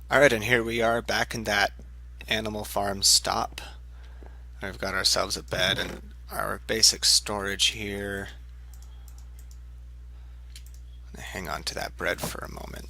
Alright, and here we are back in that animal farm stop. We've got ourselves a bed and our basic storage here. Hang on to that bread for a moment.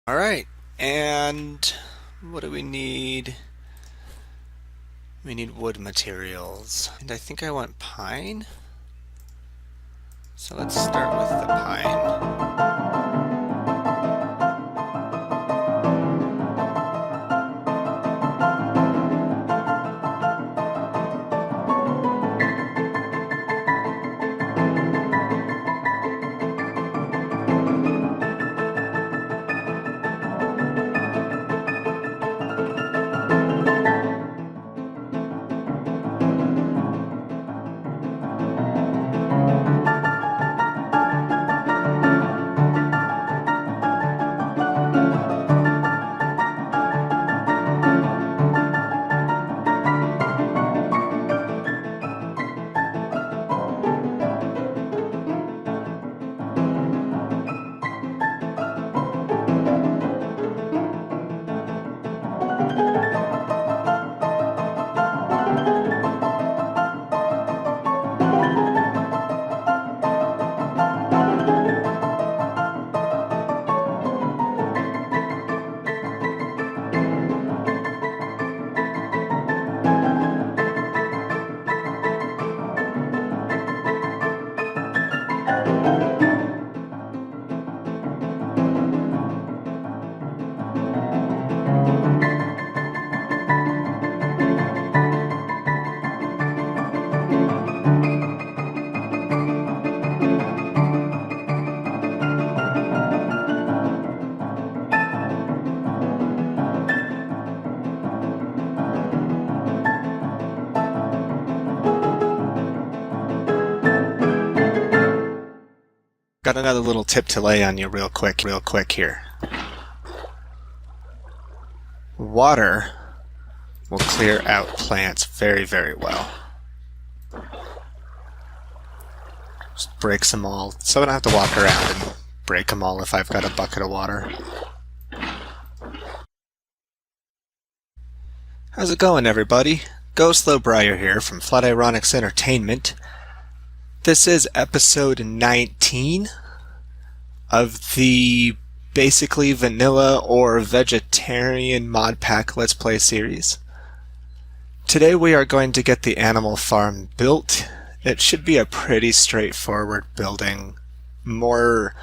Alright, and what do we need? We need wood materials. And I think I want pine. So let's start with the pine. Got another little tip to lay on you real quick here. Water will clear out plants very, very well. Just breaks them all, so I don't have to walk around and break them all if I've got a bucket of water. How's it going, everybody? Gocleau here from Flatironix Entertainment. This is episode 19 of the basically vanilla or vegetarian mod pack Let's Play series. Today we are going to get the animal farm built. It should be a pretty straightforward building, more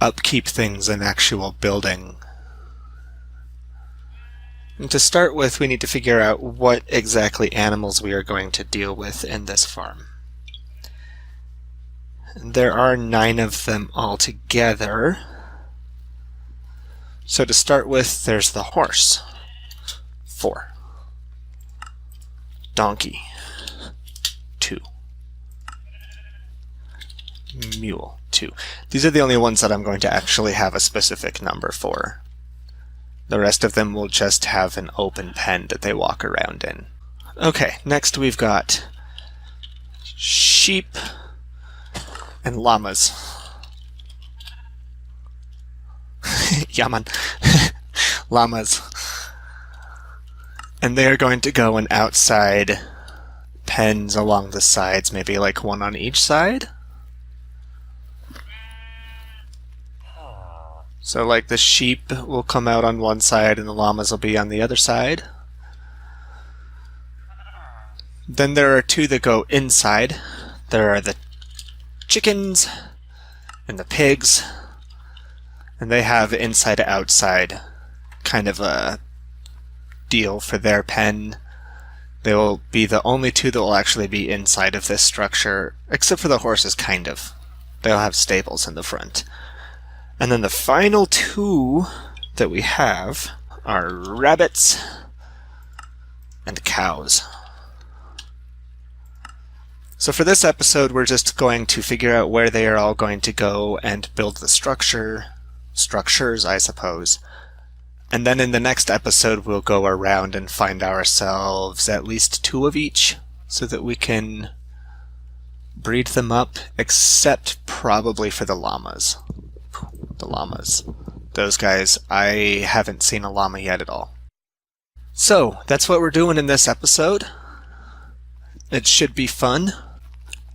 upkeep things than actual building. And to start with, we need to figure out what exactly animals we are going to deal with in this farm. There are 9 of them altogether. So to start with, there's the horse, 4. Donkey, 2. Mule, 2. These are the only ones that I'm going to actually have a specific number for. The rest of them will just have an open pen that they walk around in. Okay, next we've got sheep and llamas. Yeah, man. Llamas. And they're going to go in outside pens along the sides, maybe like one on each side. So like the sheep will come out on one side and the llamas will be on the other side. Then there are 2 that go inside. There are the chickens and the pigs, and they have inside to outside kind of a deal for their pen. They will be the only 2 that will actually be inside of this structure, except for the horses, kind of. They'll have stables in the front. And then the final 2 that we have are rabbits and cows. So for this episode, we're just going to figure out where they are all going to go and build the structures, I suppose. And then in the next episode, we'll go around and find ourselves at least 2 of each, so that we can breed them up, except probably for the llamas. The llamas. Those guys, I haven't seen a llama yet at all. So, that's what we're doing in this episode. It should be fun.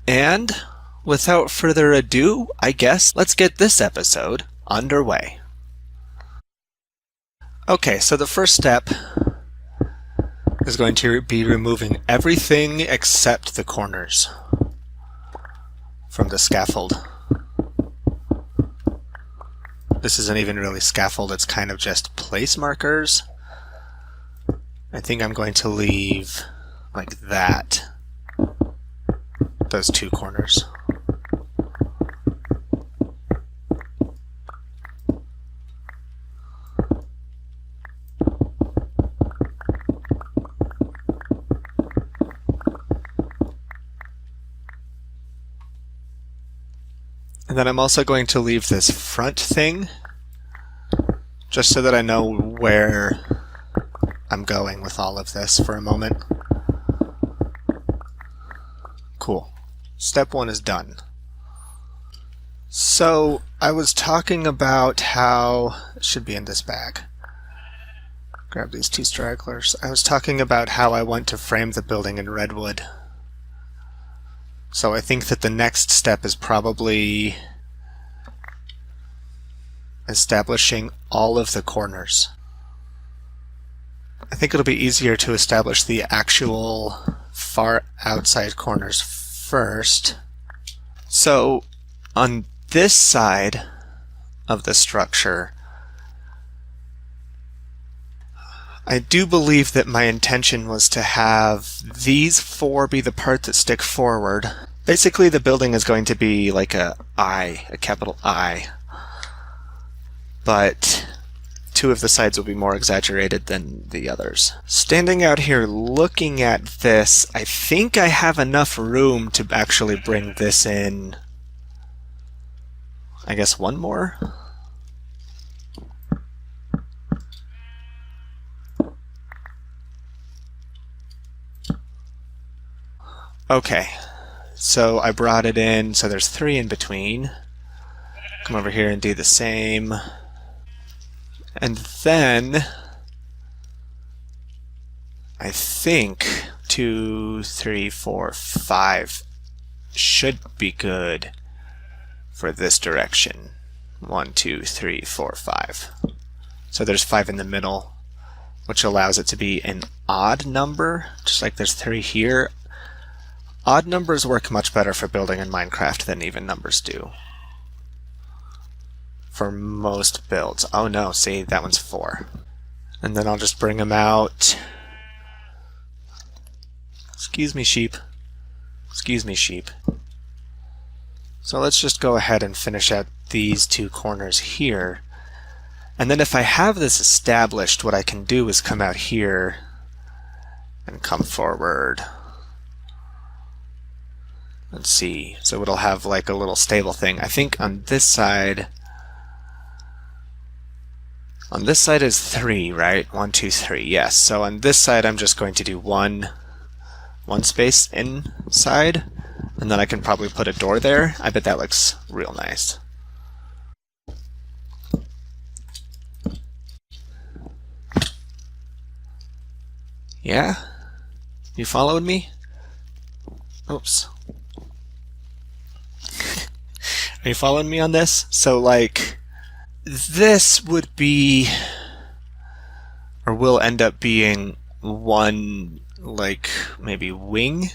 And, without further ado, I guess, let's get this episode underway. Okay, so the first step is going to be removing everything except the corners from the scaffold. This isn't even really scaffold, it's kind of just place markers. I think I'm going to leave like that, those 2 corners. And then I'm also going to leave this front thing, just so that I know where I'm going with all of this for a moment. Cool. Step 1 is done. So, I was talking about how... it should be in this bag. Grab these 2 stragglers. I was talking about how I want to frame the building in redwood. So I think that the next step is probably establishing all of the corners. I think it'll be easier to establish the actual far outside corners first. So on this side of the structure, I do believe that my intention was to have these 4 be the part that stick forward. Basically, the building is going to be like a capital I. But 2 of the sides will be more exaggerated than the others. Standing out here looking at this, I think I have enough room to actually bring this in, I guess, 1 more? Okay, so I brought it in, so there's 3 in between. Come over here and do the same. And then, I think 2, 3, 4, 5 should be good for this direction. 1, 2, 3, 4, 5. So there's 5 in the middle, which allows it to be an odd number, just like there's 3 here. Odd numbers work much better for building in Minecraft than even numbers do. For most builds. Oh no, see, that one's 4. And then I'll just bring them out. Excuse me, sheep. Excuse me, sheep. So let's just go ahead and finish out these 2 corners here. And then if I have this established, what I can do is come out here and come forward. Let's see. So it'll have like a little stable thing. I think on this side is 3, right? 1, 2, 3. Yes. So on this side, I'm just going to do one space inside, and then I can probably put a door there. I bet that looks real nice. Yeah? You followed me? Oops. Are you following me on this? So like, this would be, or will end up being one, like, maybe wing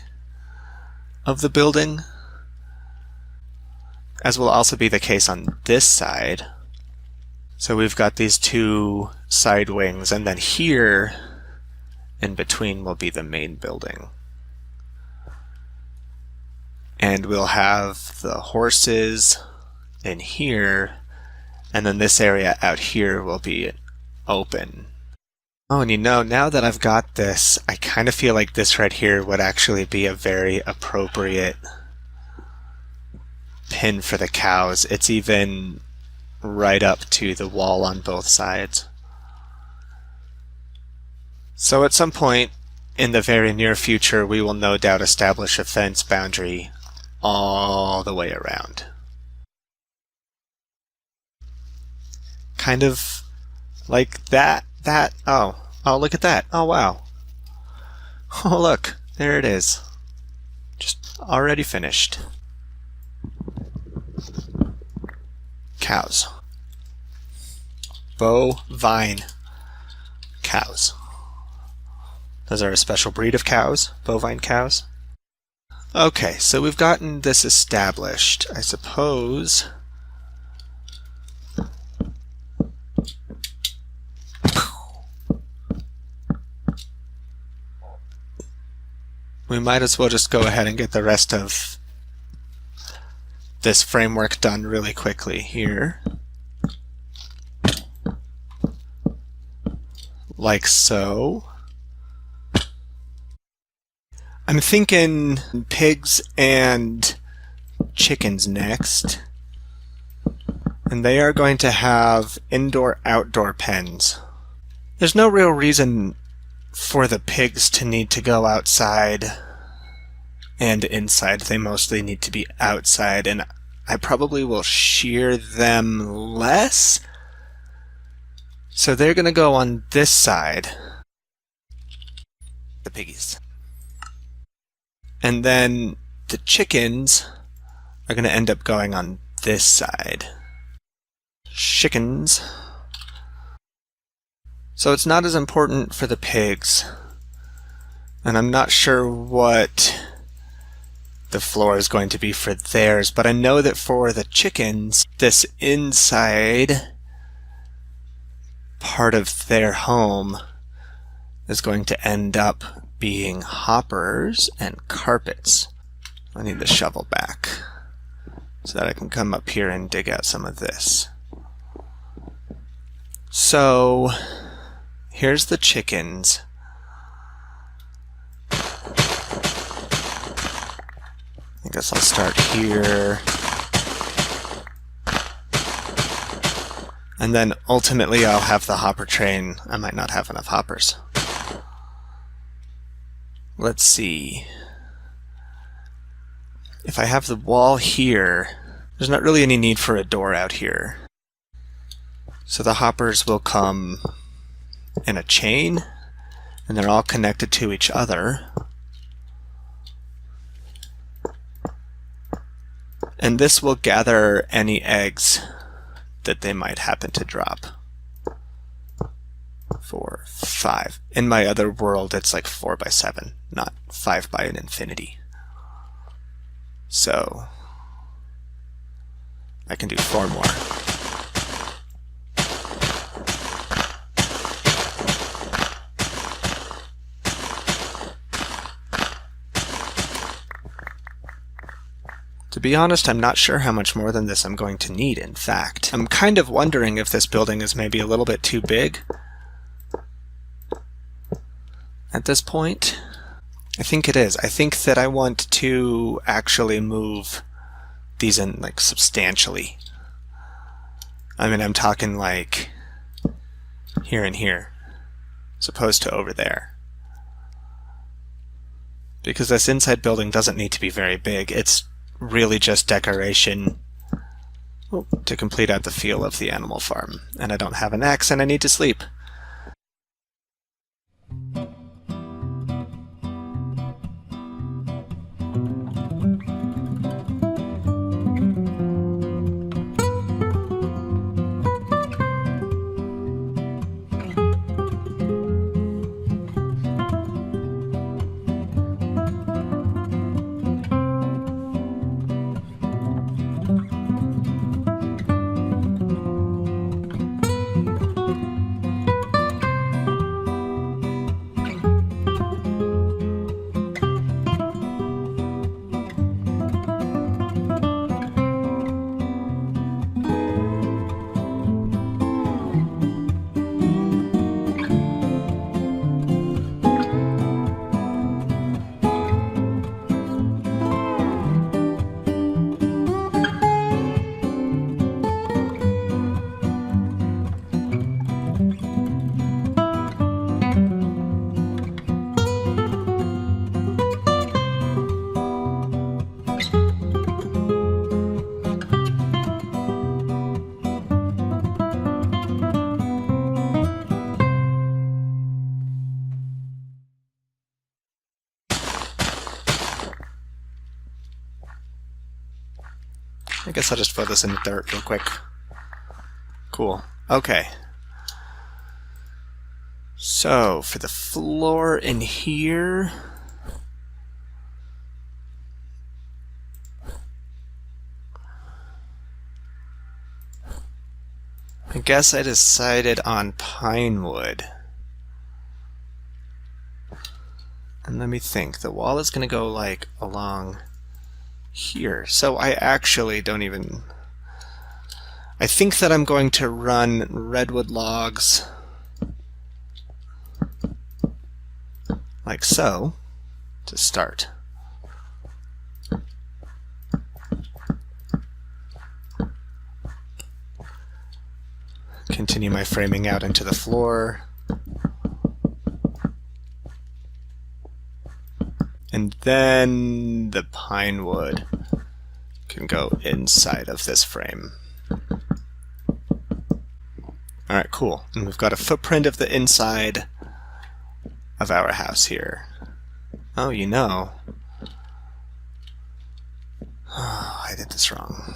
of the building, as will also be the case on this side. So we've got these 2 side wings, and then here in between will be the main building. And we'll have the horses in here, and then this area out here will be open. Oh, and you know, now that I've got this, I kind of feel like this right here would actually be a very appropriate pin for the cows. It's even right up to the wall on both sides. So at some point in the very near future, we will no doubt establish a fence boundary all the way around. Kind of like that, oh, look at that. Oh, wow. Oh, look, there it is. Just already finished. Cows. Bovine cows. Those are a special breed of cows, bovine cows. Okay, so we've gotten this established. I suppose we might as well just go ahead and get the rest of this framework done really quickly here. Like so. I'm thinking pigs and chickens next. And they are going to have indoor-outdoor pens. There's no real reason for the pigs to need to go outside and inside. They mostly need to be outside, and I probably will shear them less. So they're going to go on this side. The piggies. And then the chickens are going to end up going on this side. Chickens. So it's not as important for the pigs. And I'm not sure what the floor is going to be for theirs, but I know that for the chickens, this inside part of their home is going to end up being hoppers and carpets. I need the shovel back so that I can come up here and dig out some of this. So here's the chickens. I guess I'll start here. And then ultimately I'll have the hopper train. I might not have enough hoppers. Let's see. If I have the wall here, there's not really any need for a door out here. So the hoppers will come in a chain, and they're all connected to each other. And this will gather any eggs that they might happen to drop. 4, 5. In my other world, it's like 4 by 7, not 5 by an infinity. So I can do 4 more. To be honest, I'm not sure how much more than this I'm going to need, in fact. I'm kind of wondering if this building is maybe a little bit too big at this point. I think it is. I think that I want to actually move these in like substantially. I mean, I'm talking like here and here, as opposed to over there. Because this inside building doesn't need to be very big. It's really just decoration to complete out the feel of the animal farm. And I don't have an axe and I need to sleep. I guess I'll just fill this in the dirt real quick. Cool. Okay. So, for the floor in here... I guess I decided on pine wood. And let me think. The wall is going to go like along here. So I actually don't even... I think that I'm going to run redwood logs like so to start. Continue my framing out into the floor. And then the pine wood can go inside of this frame. Alright, cool. And we've got a footprint of the inside of our house here. Oh, you know. Oh, I did this wrong.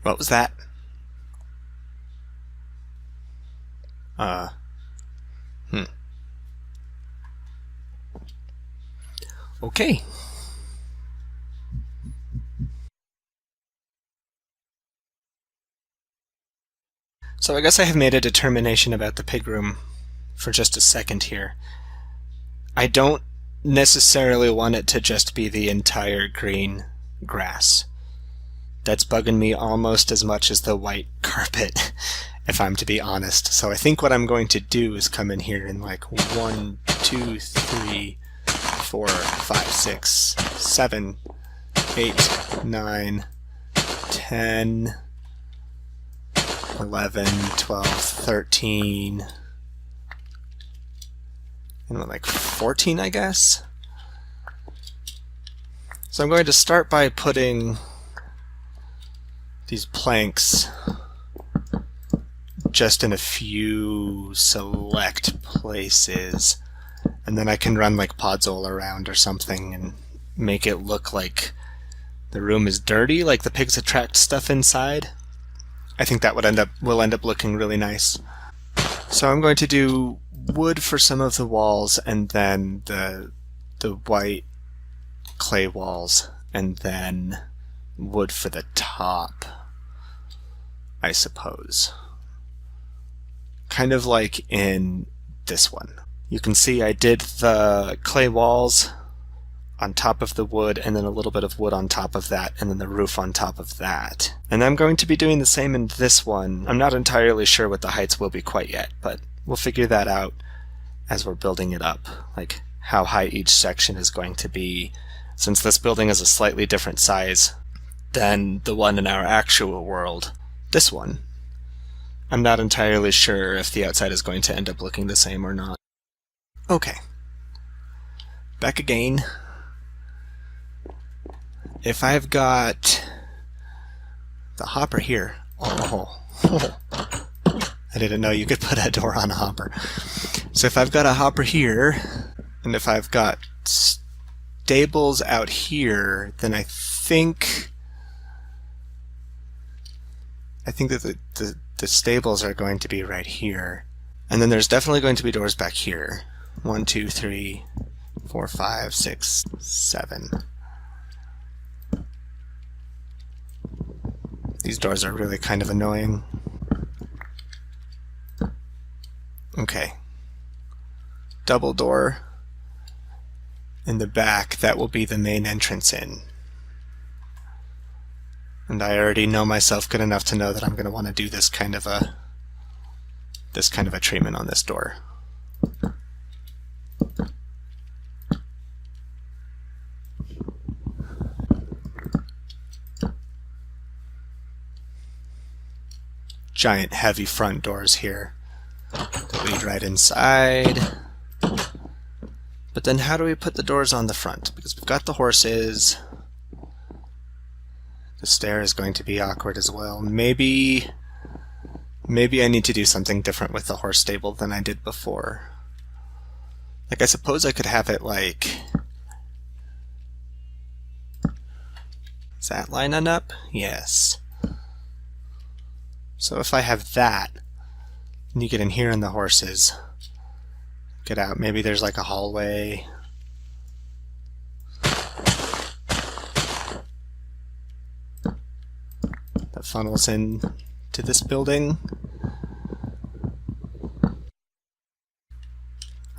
What was that? Okay. So I guess I have made a determination about the pig room for just a second here. I don't necessarily want it to just be the entire green grass. That's bugging me almost as much as the white carpet, if I'm to be honest. So I think what I'm going to do is come in here and like 1, 2, 3, 4, 5, 6, 7, 8, 9, 10, 11, 12, 13, and like 14, I guess. So I'm going to start by putting these planks just in a few select places, and then I can run like podzol around or something and make it look like the room is dirty, like the pigs attract stuff inside. I think that will end up looking really nice. So I'm going to do wood for some of the walls, and then the white clay walls, and then wood for the top, I suppose. kind of like in this one. You can see I did the clay walls on top of the wood, and then a little bit of wood on top of that, and then the roof on top of that. And I'm going to be doing the same in this one. I'm not entirely sure what the heights will be quite yet, but we'll figure that out as we're building it up, like how high each section is going to be, since this building is a slightly different size than the one in our actual world. This one, I'm not entirely sure if the outside is going to end up looking the same or not. Okay, back again. If I've got the hopper here, I didn't know you could put a door on a hopper. So if I've got a hopper here, and if I've got stables out here, then I think that the stables are going to be right here. And then there's definitely going to be doors back here. 1, 2, 3, 4, 5, 6, 7. These doors are really kind of annoying. Okay. Double door in the back, that will be the main entrance in. And I already know myself good enough to know that I'm going to want to do this kind of a treatment on this door. Giant heavy front doors here that lead right inside. But then how do we put the doors on the front? Because we've got the horses. The stair is going to be awkward as well. Maybe I need to do something different with the horse stable than I did before. Like, I suppose I could have it like... Is that lining up? Yes. So if I have that, and you get in here and the horses, get out, maybe there's like a hallway. That funnels in to this building.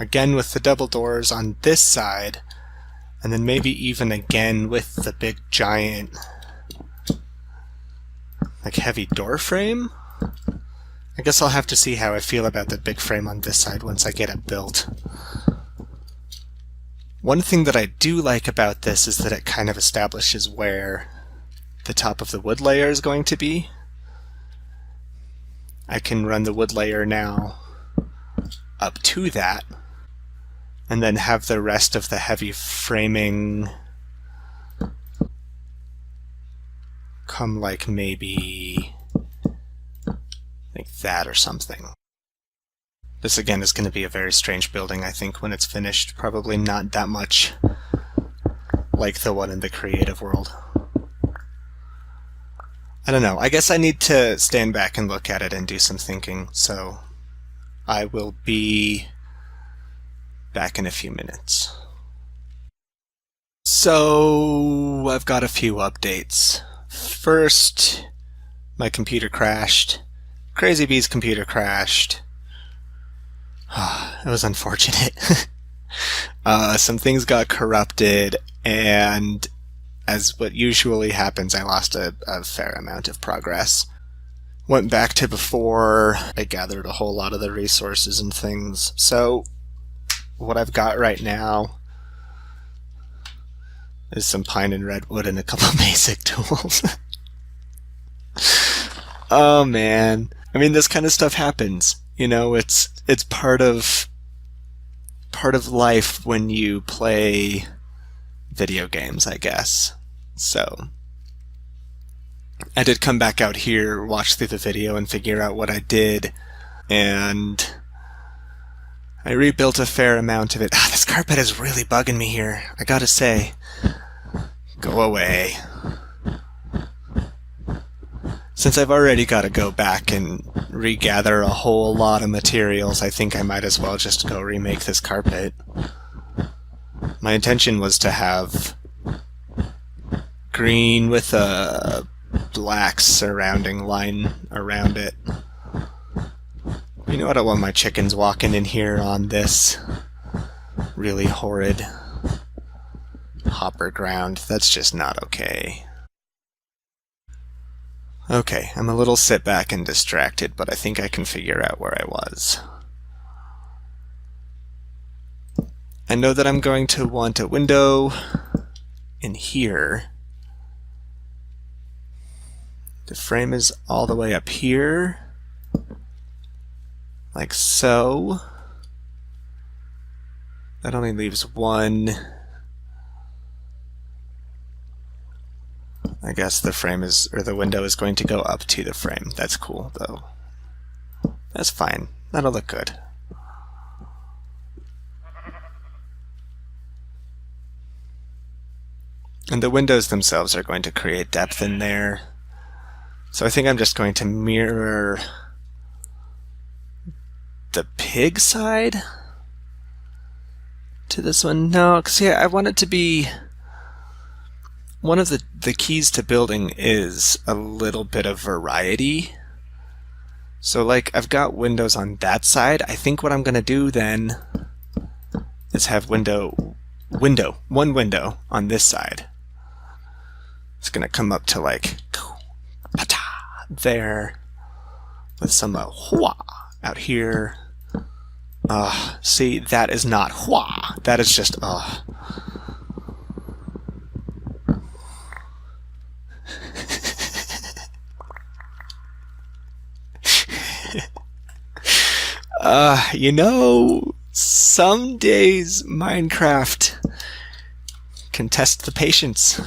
Again with the double doors on this side, and then maybe even again with the big giant like heavy door frame? I guess I'll have to see how I feel about the big frame on this side once I get it built. One thing that I do like about this is that it kind of establishes where the top of the wood layer is going to be. I can run the wood layer now up to that, and then have the rest of the heavy framing come like maybe like that or something. This again is going to be a very strange building, I think, when it's finished. Probably not that much like the one in the creative world. I don't know. I guess I need to stand back and look at it and do some thinking, so I will be back in a few minutes. So I've got a few updates. First, my computer crashed. Crazy Bee's computer crashed. It was unfortunate. Some things got corrupted, and as what usually happens, I lost a fair amount of progress. Went back to before I gathered a whole lot of the resources and things. So what I've got right now is some pine and redwood and a couple basic tools. Oh man. I mean, this kind of stuff happens. You know, it's part of life when you play video games, I guess. So I did come back out here, watch through the video, and figure out what I did, and I rebuilt a fair amount of it. This carpet is really bugging me here, I gotta say. Go away. Since I've already got to go back and regather a whole lot of materials, I think I might as well just go remake this carpet. My intention was to have green with a black surrounding line around it. You know, I don't want my chickens walking in here on this really horrid hopper ground. That's just not okay. Okay, I'm a little sit back and distracted, but I think I can figure out where I was. I know that I'm going to want a window in here. The frame is all the way up here, like so. That only leaves one. I guess the frame is, or the window is going to go up to the frame. That's cool, though. That's fine. That'll look good. And the windows themselves are going to create depth in there. So I think I'm just going to mirror the pig side to this one. No, because yeah, I want it to be... One of the keys to building is a little bit of variety. So like I've got windows on that side. I think what I'm going to do then is have one window on this side. It's going to come up to like there with some hua out here. See, that is not hua. That is just you know, some days Minecraft can test the patience.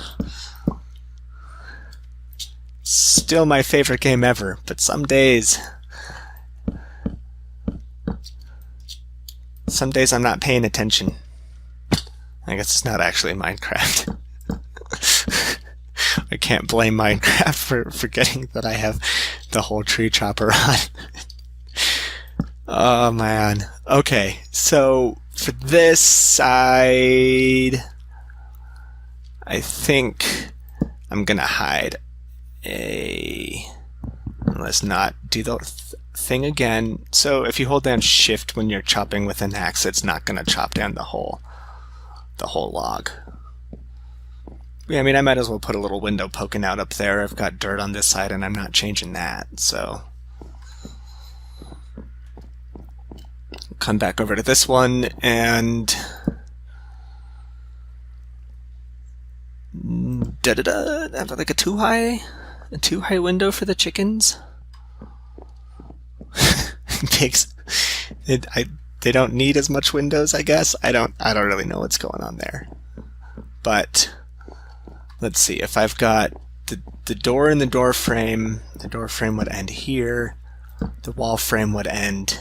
Still my favorite game ever, but some days I'm not paying attention. I guess it's not actually Minecraft. I can't blame Minecraft for forgetting that I have the whole tree chopper on. Oh man. Okay, so for this side, I think I'm gonna hide let's not do the thing again. So if you hold down shift when you're chopping with an axe, it's not gonna chop down the whole log. Yeah, I mean, I might as well put a little window poking out up there. I've got dirt on this side and I'm not changing that, so come back over to this one and have like a too high window for the chickens. Pigs, they don't need as much windows, I guess. I don't really know what's going on there. But let's see, if I've got the door in the door frame would end here. The wall frame would end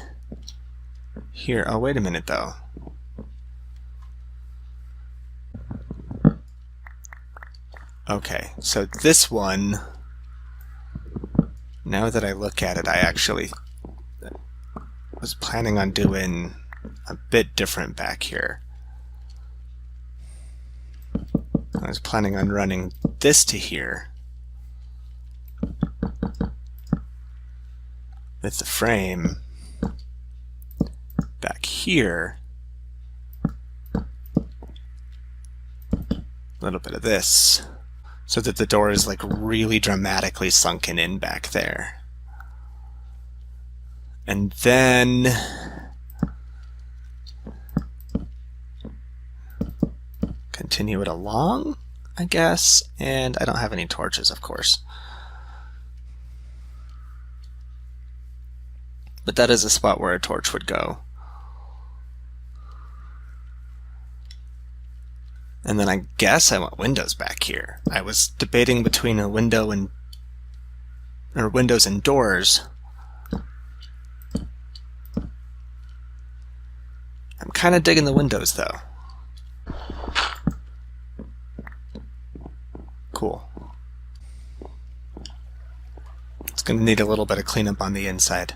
here. Oh, wait a minute though. Okay, so this one, now that I look at it, I actually was planning on doing a bit different back here. I was planning on running this to here with the frame back here, a little bit of this, so that the door is like really dramatically sunken in back there. And then continue it along, I guess, and I don't have any torches, of course. But that is a spot where a torch would go. And then I guess I want windows back here. I was debating between a window and windows and doors. I'm kind of digging the windows though. Cool. It's going to need a little bit of cleanup on the inside.